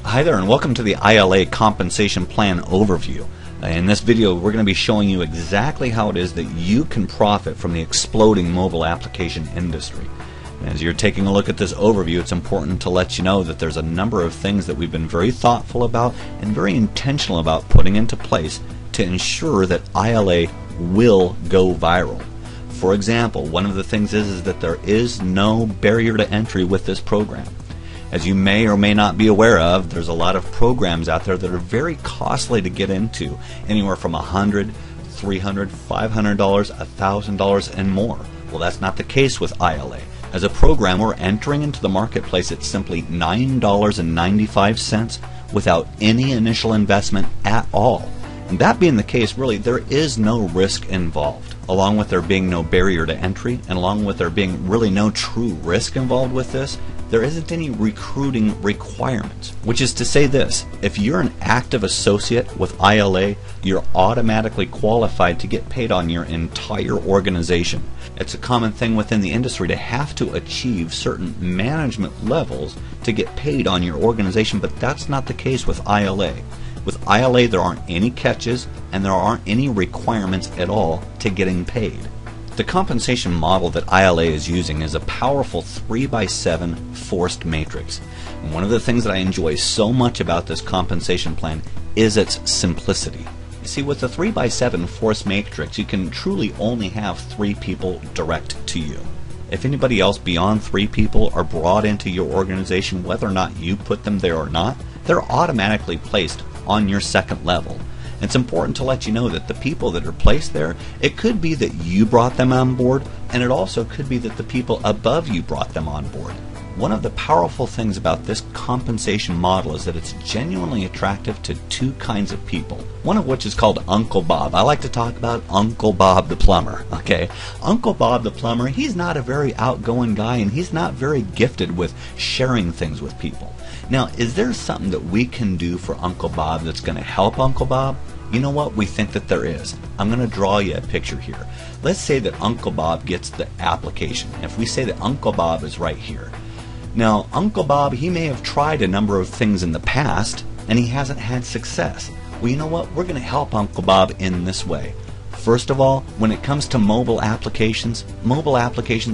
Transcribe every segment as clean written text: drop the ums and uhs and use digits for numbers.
Hi there, and welcome to the iLA compensation plan overview. In this video we're going to be showing you exactly how it is that you can profit from the exploding mobile application industry. As you're taking a look at this overview, it's important to let you know that there's a number of things that we've been very thoughtful about and very intentional about putting into place to ensure that iLA will go viral. For example, one of the things is that there is no barrier to entry with this program. As you may or may not be aware of, there's a lot of programs out there that are very costly to get into, anywhere from $100, $300, $500, $1,000 and more. Well, that's not the case with iLA. As a programmer entering into the marketplace at simply $9.95 without any initial investment at all. And that being the case, really, there is no risk involved. Along with there being no barrier to entry, and along with there being really no true risk involved with this, there isn't any recruiting requirements. Which is to say this: if you're an active associate with iLA, you're automatically qualified to get paid on your entire organization. It's a common thing within the industry to have to achieve certain management levels to get paid on your organization, but that's not the case with iLA. With iLA, there aren't any catches and there aren't any requirements at all to getting paid. The compensation model that iLA is using is a powerful 3x7 forced matrix. And one of the things that I enjoy so much about this compensation plan is its simplicity. You see, with the 3x7 forced matrix, you can truly only have 3 people direct to you. If anybody else beyond 3 people are brought into your organization, whether or not you put them there or not, they're automatically placed on your second level. It's important to let you know that the people that are placed there, it could be that you brought them on board, and it also could be that the people above you brought them on board. One of the powerful things about this compensation model is that it's genuinely attractive to 2 kinds of people. One of which is called Uncle Bob. I like to talk about Uncle Bob the plumber. Okay, Uncle Bob the plumber, he's not a very outgoing guy, and he's not very gifted with sharing things with people. Now, is there something that we can do for Uncle Bob that's going to help Uncle Bob? You know what? We think that there is. I'm going to draw you a picture here. Let's say that Uncle Bob gets the application. If we say that Uncle Bob is right here. Now, Uncle Bob, he may have tried a number of things in the past, and he hasn't had success. Well, you know what? We're going to help Uncle Bob in this way. First of all, when it comes to mobile applications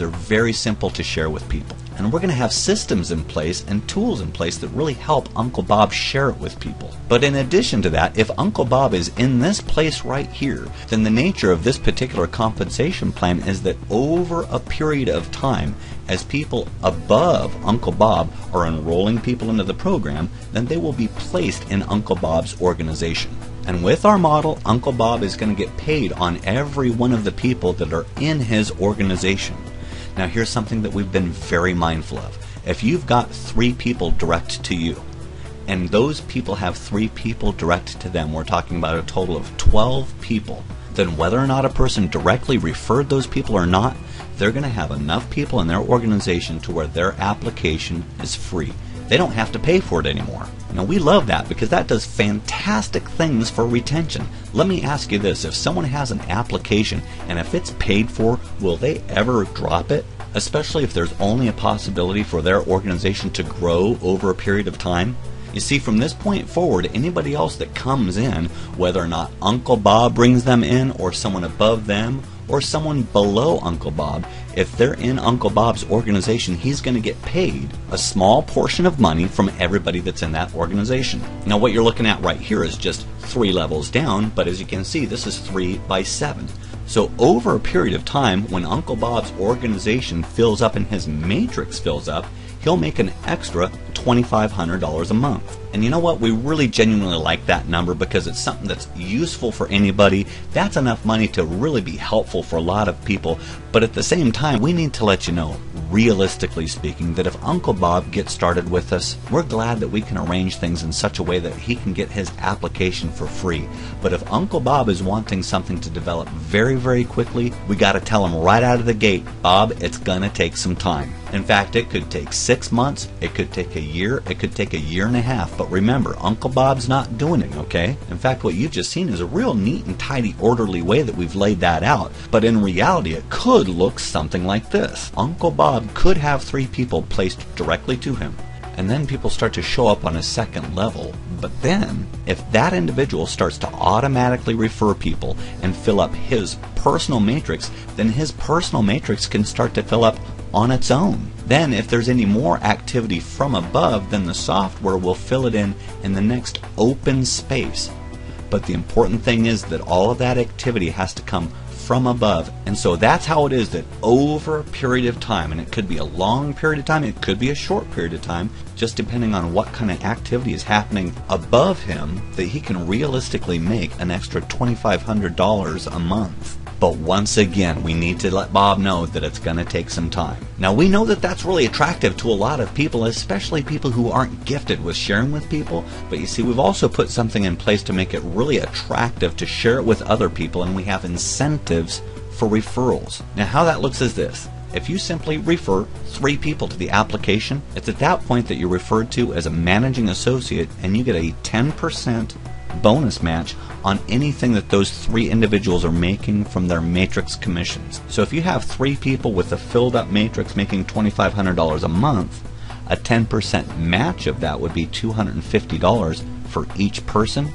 are very simple to share with people. And we're going to have systems in place and tools in place that really help Uncle Bob share it with people. But in addition to that, if Uncle Bob is in this place right here, then the nature of this particular compensation plan is that over a period of time, as people above Uncle Bob are enrolling people into the program, then they will be placed in Uncle Bob's organization. And with our model, Uncle Bob is going to get paid on every one of the people that are in his organization. Now, here's something that we've been very mindful of. If you've got 3 people direct to you, and those people have 3 people direct to them, we're talking about a total of 12 people, then whether or not a person directly referred those people or not, they're going to have enough people in their organization to where their application is free. They don't have to pay for it anymore. Now, we love that because that does fantastic things for retention. Let me ask you this: if someone has an application and if it's paid for, will they ever drop it? Especially if there's only a possibility for their organization to grow over a period of time? You see, from this point forward, anybody else that comes in, whether or not Uncle Bob brings them in, or someone above them, or someone below Uncle Bob, if they're in Uncle Bob's organization, he's going to get paid a small portion of money from everybody that's in that organization. Now, what you're looking at right here is just 3 levels down, but as you can see, this is 3x7. So over a period of time, when Uncle Bob's organization fills up and his matrix fills up, he'll make an extra $2,500 a month. And you know what? We really genuinely like that number because it's something that's useful for anybody. That's enough money to really be helpful for a lot of people. But at the same time, we need to let you know, realistically speaking, that if Uncle Bob gets started with us, we're glad that we can arrange things in such a way that he can get his application for free. But if Uncle Bob is wanting something to develop very, very quickly, we got to tell him right out of the gate, Bob, it's going to take some time. In fact, it could take 6 months, it could take a year, it could take a year and a half. But remember, Uncle Bob's not doing it, okay? In fact, what you've just seen is a real neat and tidy, orderly way that we've laid that out. But in reality, it could look something like this. Uncle Bob could have 3 people placed directly to him. and then people start to show up on a second level. But then, if that individual starts to automatically refer people and fill up his personal matrix, then his personal matrix can start to fill up on its own. Then, if there's any more activity from above, then the software will fill it in the next open space. But the important thing is that all of that activity has to come from above. And so that's how it is that over a period of time, and it could be a long period of time, it could be a short period of time, just depending on what kind of activity is happening above him, that he can realistically make an extra $2,500 a month. But once again, we need to let Bob know that it's going to take some time. Now, we know that that's really attractive to a lot of people, especially people who aren't gifted with sharing with people. But you see, we've also put something in place to make it really attractive to share it with other people, and we have incentives for referrals. Now, how that looks is this. If you simply refer 3 people to the application, it's at that point that you're referred to as a managing associate, and you get a 10% bonus match on anything that those 3 individuals are making from their matrix commissions. So if you have 3 people with a filled up matrix making $2,500 a month, a 10% match of that would be $250 for each person.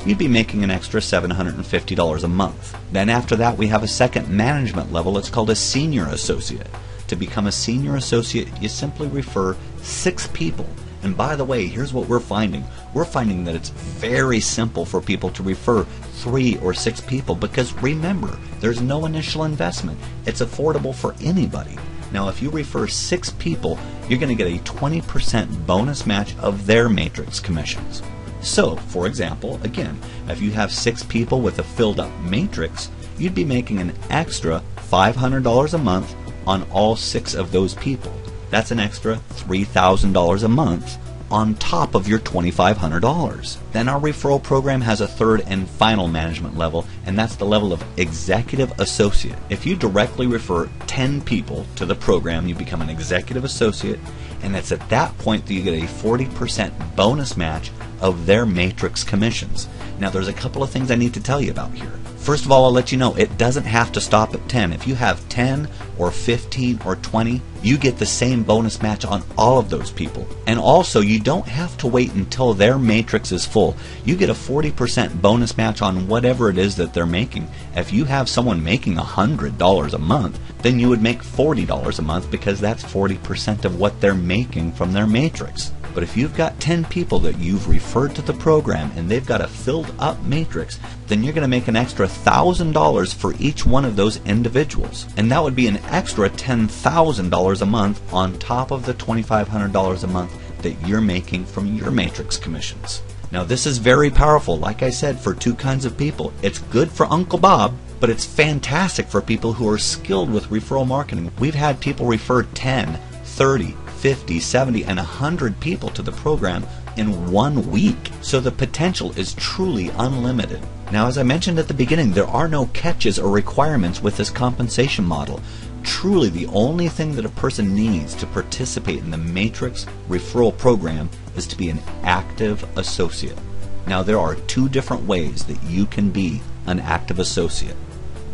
You'd be making an extra $750 a month. Then after that, we have a second management level. It's called a senior associate. To become a senior associate, you simply refer 6 people. And by the way, here's what we're finding. We're finding that it's very simple for people to refer 3 or 6 people, because remember, there's no initial investment. It's affordable for anybody. Now, if you refer 6 people, you're going to get a 20% bonus match of their matrix commissions. So, for example, again, if you have 6 people with a filled up matrix, you'd be making an extra $500 a month on all 6 of those people. That's an extra $3,000 a month on top of your $2,500. Then our referral program has a third and final management level, and that's the level of executive associate. If you directly refer 10 people to the program, you become an executive associate, and it's at that point that you get a 40% bonus match of their matrix commissions. Now, there's a couple of things I need to tell you about here. First of all, I'll let you know it doesn't have to stop at 10. If you have 10 or 15 or 20, you get the same bonus match on all of those people. And also, you don't have to wait until their matrix is full. You get a 40% bonus match on whatever it is that they're making. If you have someone making $100 a month, then you would make $40 a month, because that's 40% of what they're making from their matrix. But if you've got 10 people that you've referred to the program and they've got a filled up matrix, then you're going to make an extra $1,000 for each one of those individuals. And that would be an extra $10,000 a month on top of the $2,500 a month that you're making from your matrix commissions. Now, this is very powerful, like I said, for 2 kinds of people. It's good for Uncle Bob, but it's fantastic for people who are skilled with referral marketing. We've had people refer 10, 30, 50, 70, and 100 people to the program in 1 week. So the potential is truly unlimited. Now, as I mentioned at the beginning, there are no catches or requirements with this compensation model. Truly, the only thing that a person needs to participate in the Matrix referral program is to be an active associate. Now, there are 2 different ways that you can be an active associate.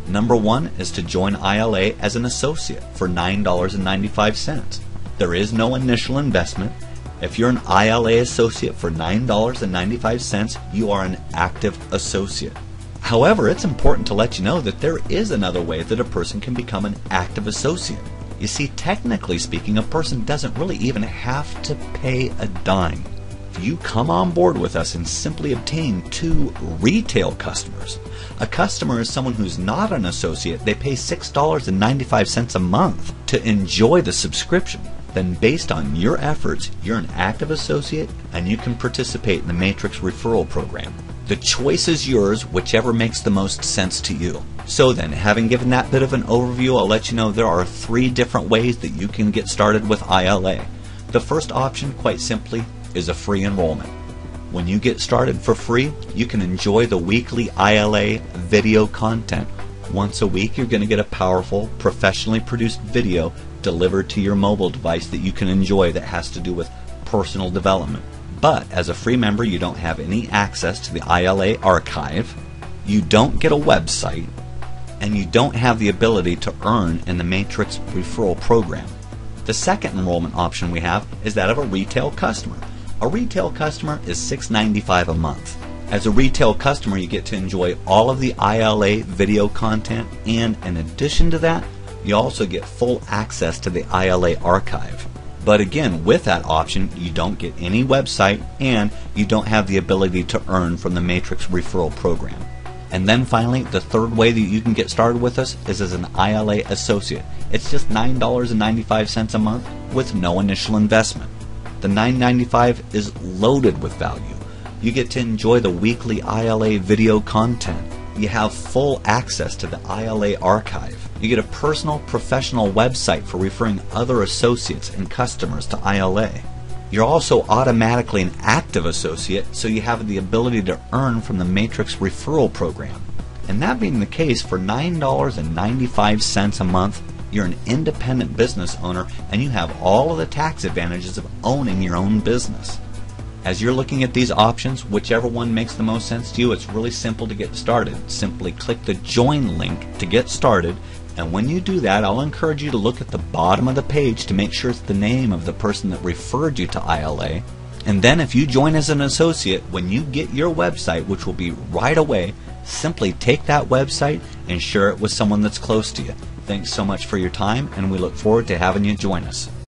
Number 1 is to join iLA as an associate for $9.95. There is no initial investment. If you're an iLA associate for $9.95, you are an active associate. However, it's important to let you know that there is another way that a person can become an active associate. You see, technically speaking, a person doesn't really even have to pay a dime. If you come on board with us and simply obtain 2 retail customers. A customer is someone who's not an associate. They pay $6.95 a month to enjoy the subscription. Then based on your efforts, you're an active associate and you can participate in the Matrix referral program. The choice is yours, whichever makes the most sense to you. So then, having given that bit of an overview, I'll let you know there are 3 different ways that you can get started with iLA. The first option, quite simply, is a free enrollment. When you get started for free, you can enjoy the weekly iLA video content. Once a week, you're going to get a powerful, professionally produced video delivered to your mobile device that you can enjoy that has to do with personal development. But as a free member, you don't have any access to the iLA archive, you don't get a website, and you don't have the ability to earn in the Matrix referral program. The second enrollment option we have is that of a retail customer. A retail customer is $6.95 a month. As a retail customer, you get to enjoy all of the iLA video content, and in addition to that, you also get full access to the iLA archive. But again, with that option, you don't get any website and you don't have the ability to earn from the Matrix referral program. And then finally, the third way that you can get started with us is as an iLA associate. It's just $9.95 a month with no initial investment. The $9.95 is loaded with value. You get to enjoy the weekly iLA video content. You have full access to the iLA archive. You get a personal, professional website for referring other associates and customers to iLA. You're also automatically an active associate, so you have the ability to earn from the Matrix referral program. And that being the case, for $9.95 a month, you're an independent business owner and you have all of the tax advantages of owning your own business. As you're looking at these options, whichever one makes the most sense to you, it's really simple to get started. Simply click the join link to get started, and when you do that, I'll encourage you to look at the bottom of the page to make sure it's the name of the person that referred you to iLA. And then if you join as an associate, when you get your website, which will be right away, simply take that website and share it with someone that's close to you. Thanks so much for your time, and we look forward to having you join us.